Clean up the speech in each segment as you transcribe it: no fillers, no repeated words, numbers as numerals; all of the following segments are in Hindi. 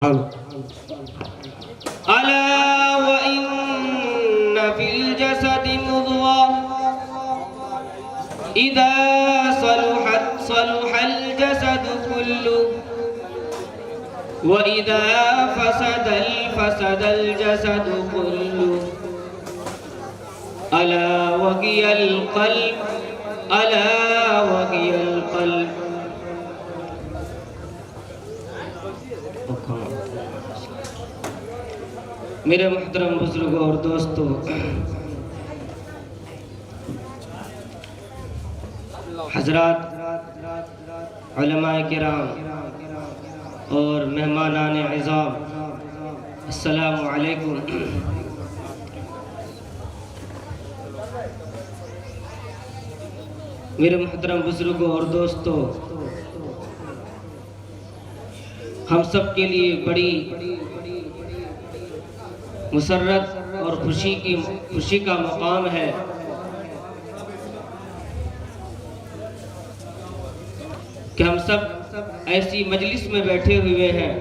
अला व इन्न फिल जसदि मुद्ग़ह इज़ा सलुहत सलुहल जसदु कुल्लुहु व इज़ा फसदल जसदु कुल्लुहु अला वहियल क़ल्ब अला वहियल क़ल्ब। मेरे मुहतरम बुजुर्गों और दोस्तों, हजरात, उलमाए किराम और मेहमानान इज़ाम, अस्सलामु अलैकुम। मेरे मुहतरम बुजुर्गों और दोस्तों, हम सब के लिए बड़ी मुसर्रत और खुशी का मकाम है कि हम सब ऐसी मजलिस में बैठे हुए हैं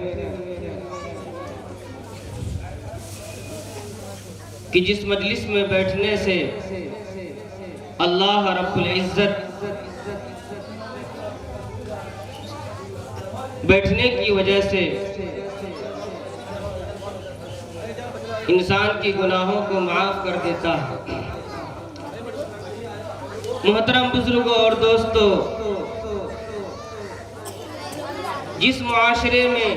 कि जिस मजलिस में बैठने से अल्लाह रब्बुल इज़्ज़त बैठने की वजह से इंसान के गुनाहों को माफ कर देता है। मोहतरम बुजुर्गों और दोस्तों, जिस मुआशरे में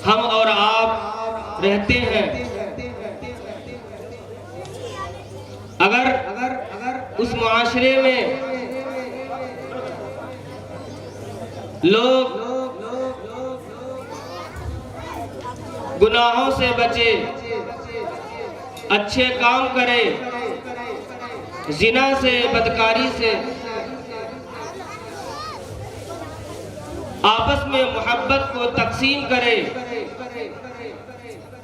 हम और आप रहते हैं, अगर उस मुआशरे में लोग गुनाहों से बचे, अच्छे काम करे, जिना से, बदकारी से, आपस में मोहब्बत को तकसीम करे,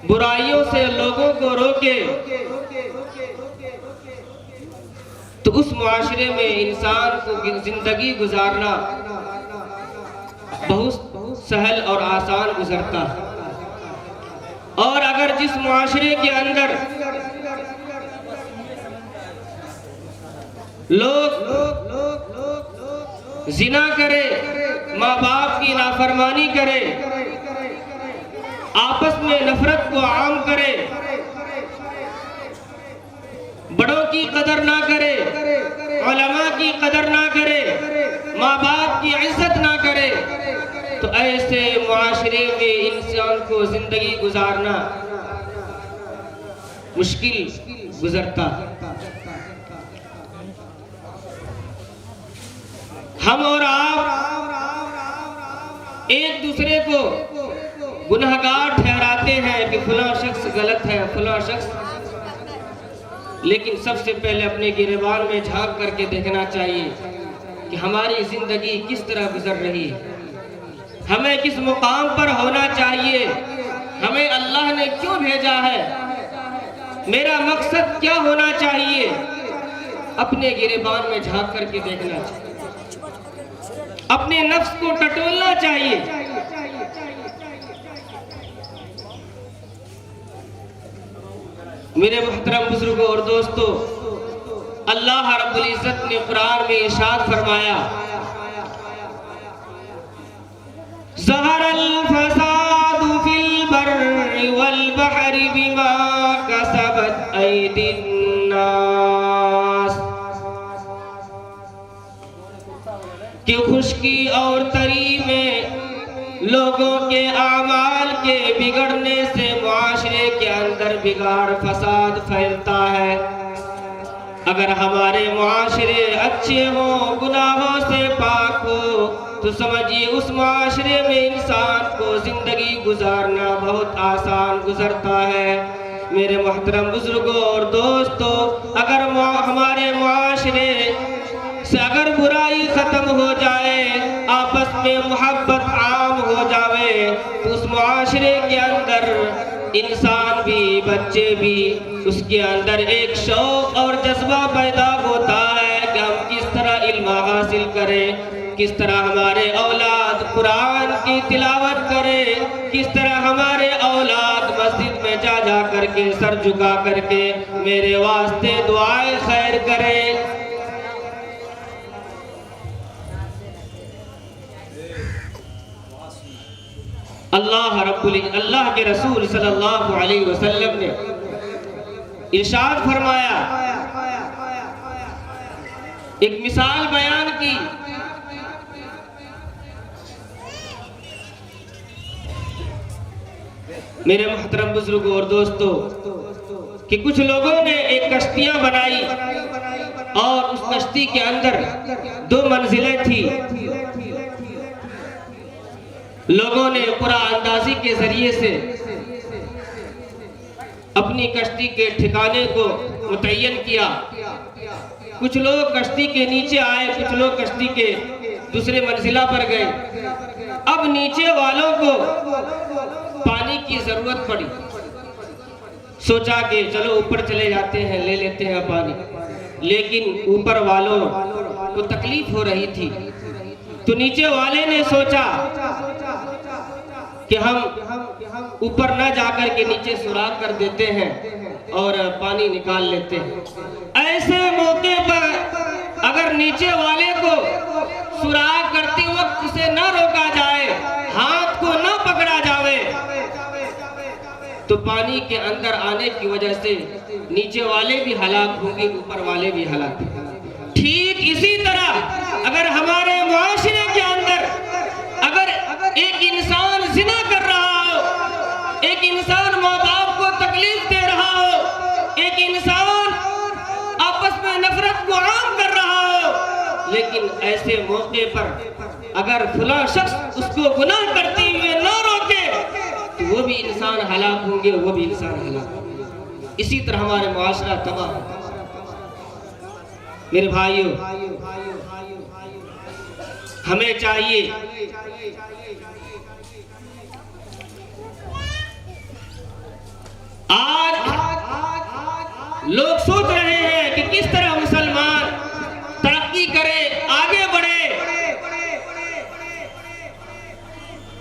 बुराइयों से लोगों को रोके, तो उस मुआशरे में इंसान को जिंदगी गुजारना बहुत सहल और आसान गुजरता है। और अगर जिस मुआशरे के अंदर लोग जिना करे, माँ बाप की नाफरमानी करे, आपस में नफरत को आम करे, बड़ों की कदर ना करे, उलमा की कदर ना करे, माँ बाप की इज्जत ना करे, तो ऐसे मुआशरे में इंसान को जिंदगी गुजारना मुश्किल गुजरता। हम और आप एक दूसरे को गुनहगार ठहराते हैं कि फलां शख्स गलत है, फलां शख्स, लेकिन सबसे पहले अपने गिरेबान में झांक करके देखना चाहिए कि हमारी जिंदगी किस तरह गुजर रही है, हमें किस मुकाम पर होना चाहिए, हमें अल्लाह ने क्यों भेजा है, मेरा मकसद क्या होना चाहिए। अपने गिरेबान में झांक करके देखना चाहिए, अपने नफ्स को टटोलना चाहिए। मेरे मुहतरम बुजुर्गों और दोस्तों, अल्लाह रब्बुल इज़्ज़त ने कुरान में इरशाद फरमाया, ज़हरल फ़सादु फ़िल बर्रि वल बहरि बिमा कसबत ऐदिन नास, कि खुश्की और तरी में लोगों के आमाल के बिगड़ने से मुआशरे के अंदर बिगाड़ फसाद फैलता है। अगर हमारे मुआशरे अच्छे हो, गुनाहों से पाक हो, तो समझिए उस मुआशरे में इंसान को जिंदगी गुजारना बहुत आसान गुजरता है। मेरे मोहतरम बुजुर्गों और दोस्तों, अगर हमारे मुआशरे से अगर बुराई खत्म हो जाए, आपस में मोहब्बत आम हो जावे, तो उस मुआशरे के अंदर इंसान भी, बच्चे भी, उसके अंदर एक शौक और जज्बा पैदा होता है कि हम किस तरह इल्म हासिल करें, किस तरह हमारे औलाद कुरान की तिलावत करे, किस तरह हमारे औलाद मस्जिद में जा जा करके सर झुका करके मेरे वास्ते दुआएं खैर करे। अल्लाह के रसूल सल्लल्लाहु अलैहि वसल्लम ने इरशाद फरमाया, एक मिसाल बयान की। मेरे मोहतरम बुजुर्गों और दोस्तों कि कुछ लोगों ने एक कश्तियां बनाई और उस कश्ती के अंदर 2 मंजिलें थी। लोगों ने कुरान अंदाजी के जरिए से अपनी कश्ती के ठिकाने को मुतय्यन किया। कुछ लोग कश्ती के नीचे आए, कुछ लोग कश्ती के दूसरे मंजिला पर गए। अब नीचे वालों को पानी की जरूरत पड़ी। सोचा कि चलो ऊपर चले जाते हैं, ले लेते हैं पानी। लेकिन ऊपर वालों को तकलीफ हो रही थी, तो नीचे वाले ने सोचा कि हम ऊपर न जाकर के नीचे सुराख कर देते हैं और पानी निकाल लेते हैं। ऐसे मौके पर अगर नीचे वाले को सुराख करते वक्त उसे न रोका जाए, हाथ को न पकड़ा जाए, तो पानी के अंदर आने की वजह से नीचे वाले भी हलाक होंगे, ऊपर वाले भी हलाक होंगे। ठीक इसी तरह अगर हमारे मुआशरे के अंदर अगर एक इंसान जिना कर रहा हो, एक इंसान माँ बाप को तकलीफ दे रहा हो, एक इंसान आपस में नफरत को आम कर रहा हो, लेकिन ऐसे मौके पर अगर फला शख्स उसको गुनाह करते हुए न रोके तो वो भी इंसान हलाक होंगे, वो भी इंसान हलाक होंगे। इसी तरह हमारे मुआशरा तबाह। मेरे भाइयों, हमें चाहिए आज लोग सोच रहे हैं कि किस तरह मुसलमान तरक्की करे, आगे बढ़े।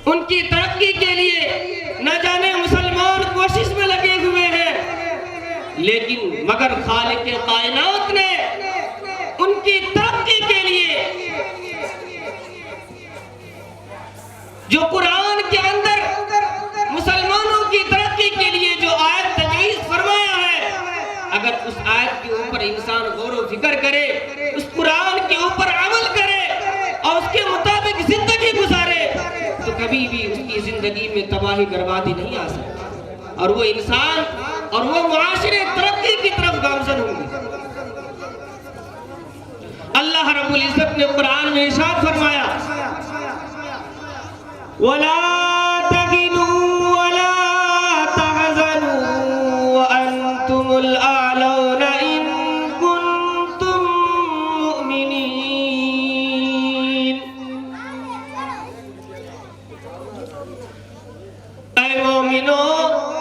उनकी तरक्की के लिए न जाने मुसलमान कोशिश में लगे हुए हैं, लेकिन मगर खालिक कायनात ने उनकी तरक्की के लिए जो कुरान के अंदर मुसलमानों की तरक्की के लिए जो आयत तजवीज़ फरमाया है, अगर उस आयत के ऊपर इंसान गौर व फिक्र करे, उस कुरान के ऊपर अमल करे और उसके मुताबिक जिंदगी गुजारे, तो कभी भी उसकी जिंदगी में तबाही बर्बादी नहीं आ सकती और वो इंसान और वो मुआशरे तरक्की की तरफ गामजन होंगे। अल्लाह रब्बुल इज्जत ने कुरान में इरशाद फरमाया, वला तगिनू वला तहज़नू व अंतुमुल आलौना इन कुंतुम मुमिनीन। ऐ मोमिनो,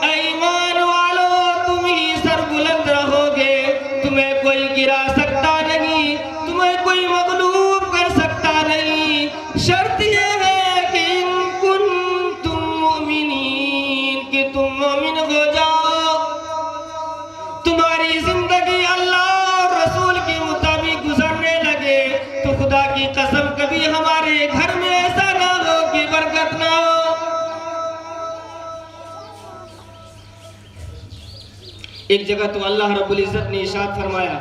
ऐ ईमान वालो, तुम ही सरबुलंद रहोगे, तुम्हें कोई गिरा सकता नहीं, तुम्हें कोई मगलूब कर सकता नहीं। शर्त यह है कि इन कुंतुम मुमिनीन, कि तुम मोमिन हो जाओ, तुम्हारी जिंदगी अल्लाह और रसूल के मुताबिक गुजरने लगे, तो खुदा की कसम कभी हमारे घर में ऐसा ना हो कि बरकत ना हो। एक जगह तो अल्लाह रब्बुल इज्जत ने इरशाद फरमाया,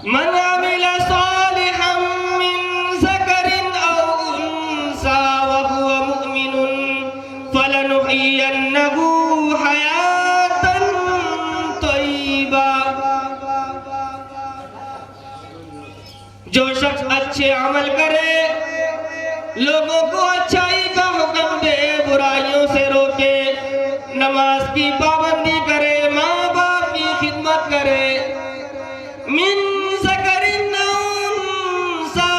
मन अमिला सालिहम मिन ज़करिन औ उन्सा व हुवा मुमिनुन फलनुहयिन्नहु हयातन तय्यिबा। जो शख्स अच्छे अमल करे, लोगों को अच्छाई का हुक्म दे, बुराइयों से रोके, नमाज की पाबंदी करे, माँ बाप की खिदमत करे, मिन ज़करिन औ उन्सा,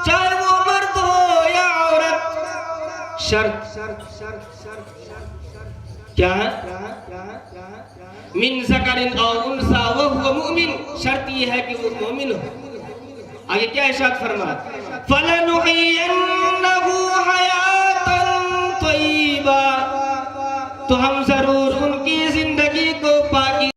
चाहे वो मर्द हो या औरत। शर्त क्या है? मिन ज़करिन औ उन्सा व हुवा मुमिन। शर्त ये है कि वो मोमिन हो। आगे क्या इरशाद फरमा, फलनुहियन्नहु हयातन तय्यिबा, तो हम जरूर